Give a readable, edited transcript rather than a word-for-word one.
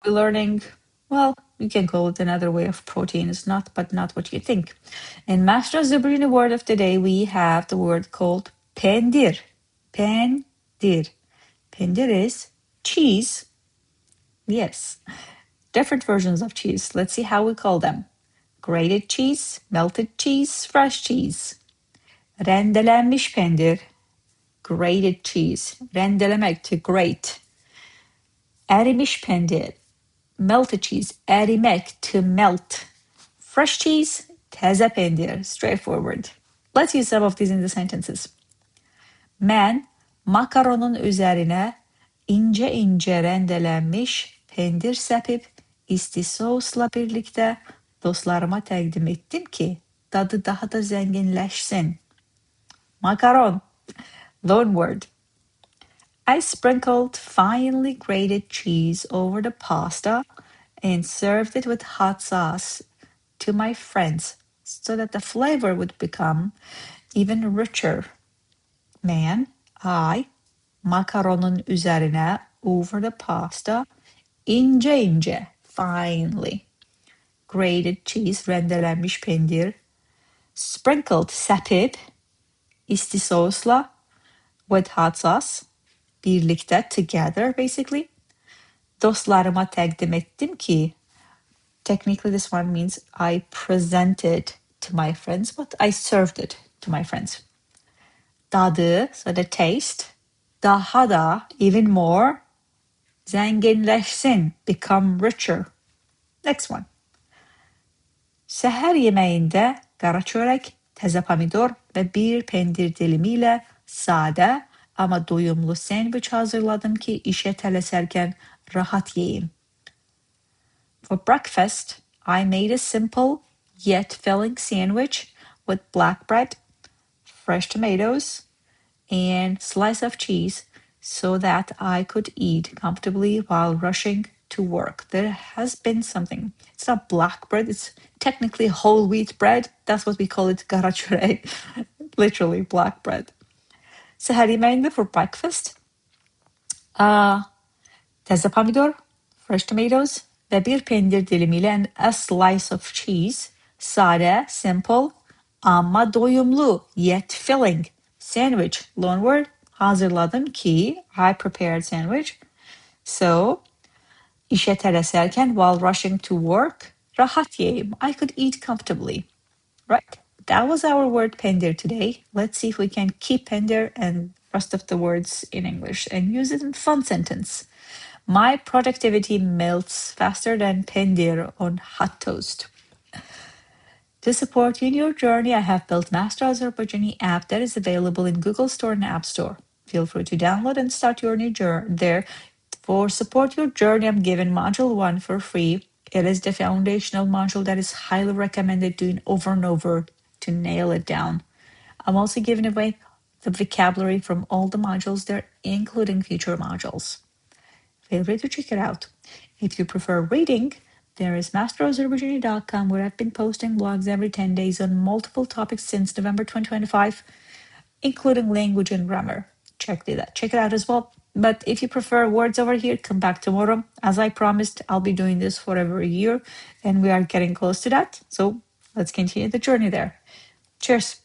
be learning, well, you can call it another way of protein. It's not, but not what you think. In Master Azerbaijani word of the day, we have the word called PENDİR. PENDİR. PENDİR is cheese. Yes, different versions of cheese. Let's see how we call them. Grated cheese, melted cheese, fresh cheese. Rəndələnmiş PENDİR. Grated cheese. Rendelemek, to grate. Ərimiş PENDİR. Melted cheese. Ərimək, to melt. Fresh cheese. Təzə PENDİR. Straightforward. Let's use some of these in the sentences. Mən makaronun üzerine ince ince rendelenmiş pendir sepip isti sosla birlikte dostlarıma təqdim ettim ki, dadı daha da zenginləşsin. Makaron, loanword. I sprinkled finely grated cheese over the pasta and served it with hot sauce to my friends so that the flavor would become even richer. Mən, I, makaronun üzerine over the pasta, ince ince, finely, grated cheese, rendelenmiş pendir, sprinkled, sepip, isti sosla, with hot sauce, birlikte, together basically, dostlarıma təqdim ettim ki, technically this one means I presented to my friends, but I served it to my friends. Dadı, so the taste, daha da, even more, zenginləşsin, become richer. Next one. Səhər yeməyində qara çörək, təzə pomidor və bir pendir dilimiyle sadə amma doyumlu sendviç hazırladım ki işe tələsərkən rahat yeyim. For breakfast, I made a simple yet filling sandwich with black bread, fresh tomatoes, and slice of cheese so that I could eat comfortably while rushing to work. There has been something. It's not black bread, it's technically whole wheat bread. That's what we call it, qara çörək. Literally black bread. Səhər yeməyində for breakfast. Təzə pomidor, fresh tomatoes və bir pendir dilimiyle and a slice of cheese. Sadə, simple, amma doyumlu, yet filling. Sandwich, loanword, hazırladım ki, I prepared sandwich. So, işe tələsərkən while rushing to work, rahat yeyim, I could eat comfortably. Right, that was our word pendir today. Let's see if we can keep pendir and rest of the words in English and use it in fun sentence. My productivity melts faster than pendir on hot toast. To support you in your journey, I have built Master Azerbaijani app that is available in Google Store and App Store. Feel free to download and start your new journey there. For support your journey, I'm giving Module 1 for free. It is the foundational module that is highly recommended doing over and over to nail it down. I'm also giving away the vocabulary from all the modules there, including future modules. Feel free to check it out. If you prefer reading, there is masterazerbaijani.com where I've been posting blogs every 10 days on multiple topics since November 2025, including language and grammar. Check it out as well. But if you prefer words over here, come back tomorrow. As I promised, I'll be doing this for over a year, and we are getting close to that. So let's continue the journey there. Cheers.